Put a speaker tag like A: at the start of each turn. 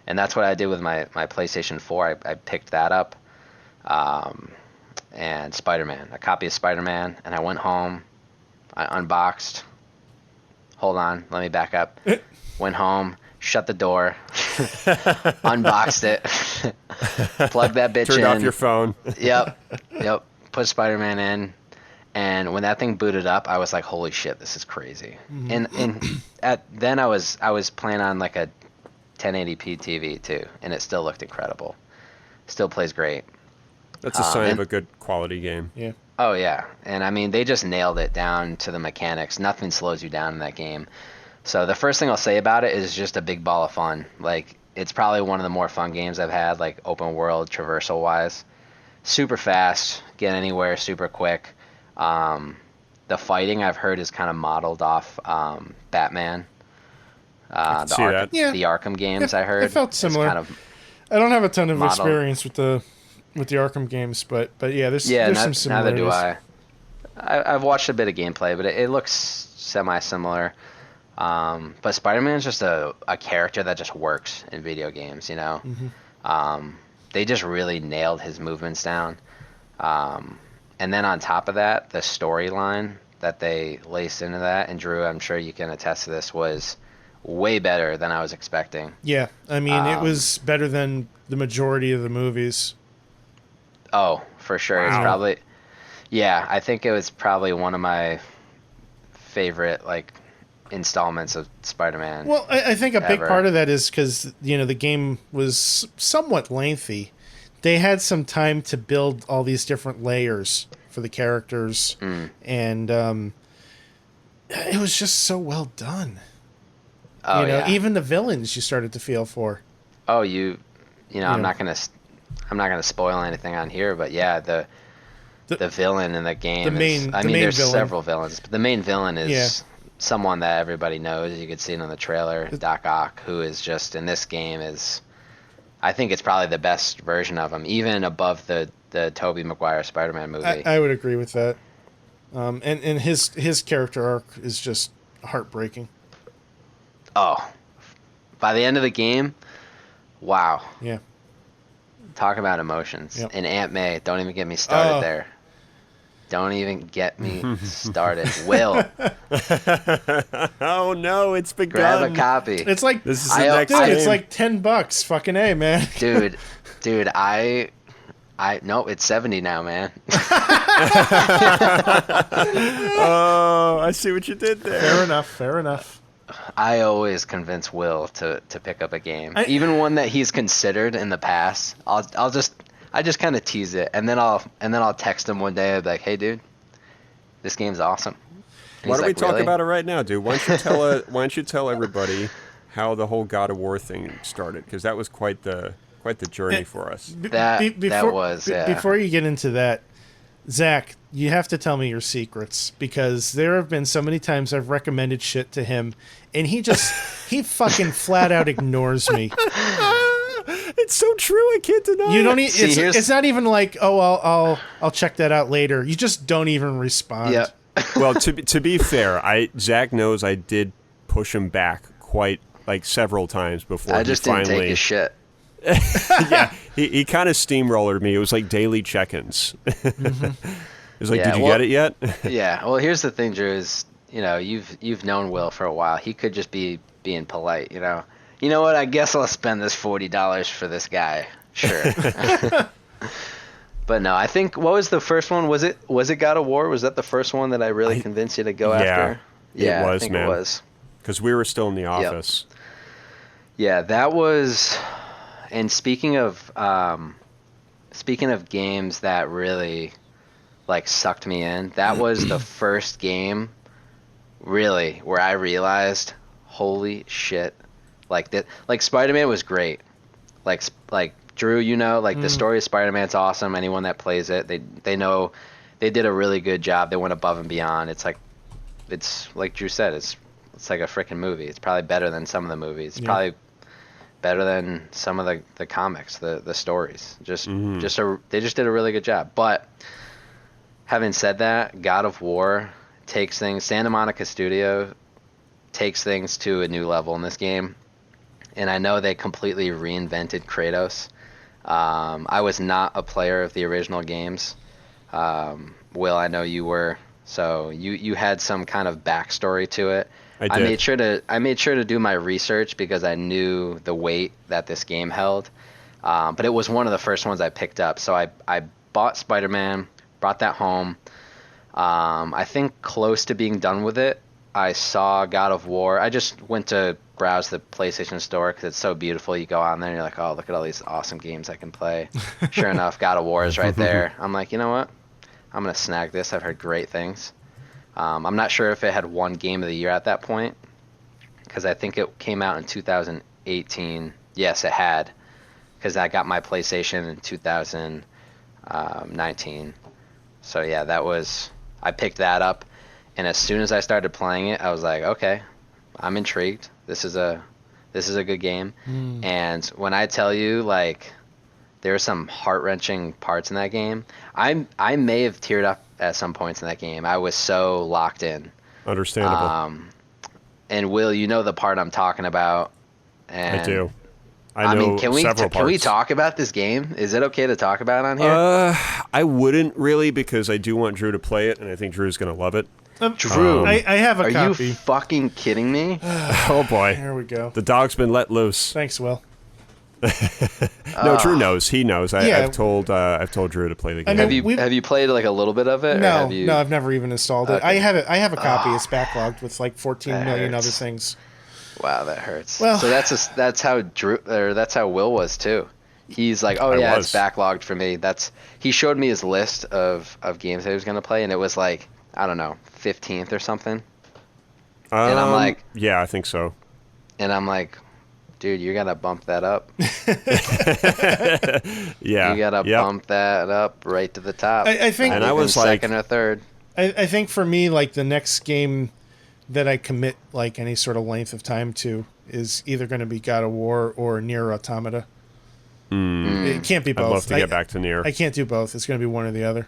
A: And that's what I did with my PlayStation 4. I picked that up, and Spider-Man, a copy of Spider-Man, and I went home, I unboxed. Hold on, let me back up. Went home, shut the door, unboxed it, plugged that bitch
B: Turned
A: in.
B: off your phone.
A: Yep. Put Spider-Man in, and when that thing booted up, I was like, "Holy shit, this is crazy!" Then I was playing on like a 1080p TV too, and it still looked incredible. Still plays great.
B: That's a sign of a good quality game.
C: Yeah.
A: Oh yeah, and I mean they just nailed it down to the mechanics. Nothing slows you down in that game. So the first thing I'll say about it is just a big ball of fun. Like it's probably one of the more fun games I've had, like open world traversal wise. Super fast, get anywhere super quick. The fighting I've heard is kind of modeled off Batman. The Arkham games I heard.
C: It felt similar.
A: Kind of
C: I don't have a ton of
A: modeled.
C: experience with the Arkham games, but yeah, there's some similarities.
A: Neither do I. I've watched a bit of gameplay, but it looks semi-similar. But Spider-Man's just a character that just works in video games, you know? They just really nailed his movements down. And then on top of that, the storyline that they laced into that, and Drew, I'm sure you can attest to this, was way better than I was expecting.
C: Yeah, I mean, it was better than the majority of the movies.
A: Oh, for sure.
C: Wow.
A: It's probably... Yeah, I think it was probably one of my favorite, like, installments of Spider-Man.
C: Well, I think a big
A: ever.
C: part of that is because, you know, the game was somewhat lengthy. They had some time to build all these different layers for the characters, and it was just so well done.
A: Oh,
C: you know,
A: yeah.
C: even the villains you started to feel for.
A: Oh, you know, I'm not gonna spoil anything on here, but yeah, the villain in the game there's
C: villain.
A: several villains, but the main villain is someone that everybody knows. You could see it on the trailer, Doc Ock, who is just in this game I think it's probably the best version of him, even above the Tobey Maguire Spider-Man movie.
C: I would agree with that. And his character arc is just heartbreaking.
A: Oh, by the end of the game, wow.
C: Yeah.
A: Talk about emotions.
C: Yep.
A: And Aunt May, don't even get me started there. Don't even get me started. Will.
B: Oh no, it's begun.
A: Grab a copy.
C: It's like
B: This is the next
C: dude,
B: game.
C: it's like $10. Fucking A, man.
A: Dude, no, it's 70 now, man.
B: Oh, I see what you did there.
C: Fair enough.
A: I always convince Will to pick up a game, even one that he's considered in the past. I just kind of tease it, and then I'll text him one day. I'll be like, "Hey, dude, this game's awesome." And
B: Why
A: he's
B: don't we
A: like,
B: talk
A: "Really?"
B: about it right now, dude? Why don't you tell everybody how the whole God of War thing started? Because that was quite the journey for us.
C: Before you get into that, Zack, you have to tell me your secrets, because there have been so many times I've recommended shit to him, and he fucking flat out ignores me.
B: It's so true. I can't deny
C: You don't.
B: it.
C: It's not even like, oh, I'll check that out later. You just don't even respond.
A: Yeah.
B: Well, to be fair, Zach knows I did push him back quite like several times before.
A: I just didn't take his shit.
B: Yeah, he kind of steamrollered me. It was like daily check-ins. It was like, did you get it yet?
A: Yeah. Well, here's the thing, Drew. Is you've known Will for a while. He could just be being polite. You know what? I guess I'll spend this $40 for this guy. Sure. But no, I think, what was the first one? Was it God of War? Was that the first one that I really convinced you to go after? Yeah,
B: it was,
A: I think
B: man.
A: it was.
B: Because we were still in the office.
A: Yeah, that was. And speaking of games that really like sucked me in, that was the first game really where I realized, holy shit. Like Spider-Man was great. Like Drew, the story of Spider-Man's awesome. Anyone that plays it, they know they did a really good job. They went above and beyond. It's like Drew said, it's like a freaking movie. It's probably better than some of the movies. It's probably better than some of the comics, the stories. They just did a really good job. But having said that, God of War takes things. Santa Monica Studio takes things to a new level in this game. and I know they completely reinvented Kratos. I was not a player of the original games. Will, I know you were, so you had some kind of backstory to it.
B: I
A: I
B: did.
A: made sure to do my research because I knew the weight that this game held. But it was one of the first ones I picked up. So I bought Spider-Man, brought that home. I think close to being done with it, I saw God of War. I just went to browse the PlayStation Store because it's so beautiful. You go on there and you're like, oh, look at all these awesome games I can play. Sure enough, God of War is right there. I'm like, you know what? I'm going to snag this. I've heard great things. I'm not sure if it had won Game of the Year at that point because I think it came out in 2018. Yes, it had because I got my PlayStation in 2019. So yeah, I picked that up, and as soon as I started playing it, I was like, okay, I'm intrigued. This is a good game. And when I tell you, like, there are some heart-wrenching parts in that game. I may have teared up at some points in that game. I was so locked in.
B: Understandable.
A: And Will, you know the part I'm talking about. And
B: I do. I know
A: mean, can we
B: several
A: can we
B: parts.
A: talk about this game? Is it okay to talk about it on here?
B: I wouldn't really because I do want Drew to play it, and I think Drew's going to love it.
A: Drew,
C: I have a
A: are
C: copy.
A: you fucking kidding me?
B: Oh boy,
C: There we go.
B: the dog's been let loose.
C: Thanks, Will.
B: No, Drew knows. He knows.
C: Yeah.
B: I've told Drew to play the game.
C: mean,
A: Have you played like a little bit of it? Or
C: No,
A: have you...
C: no, I've never even installed it.
A: Okay.
C: I have it. I have a copy. It's backlogged with like 14
A: That
C: million
A: hurts.
C: other things.
A: Wow, that hurts.
C: Well-
A: so that's how that's how Will was too. He's like, oh
B: I
A: yeah,
B: was.
A: it's backlogged for me. He showed me his list of games that he was gonna play, and it was like, I don't know, 15th or something. And I'm like,
B: yeah, I think so.
A: Dude, you gotta bump that up.
B: Yeah,
A: You gotta
B: yep.
A: bump that up right to the top.
C: I think-
A: Not
B: And I
A: even
B: was like-
A: second or third.
C: I think for me, like the next game that I commit like any sort of length of time to is either going to be God of War or Nier Automata. It can't be
B: I'd
C: both.
B: love to get back to Nier.
C: I can't do both. It's going to be one or the other.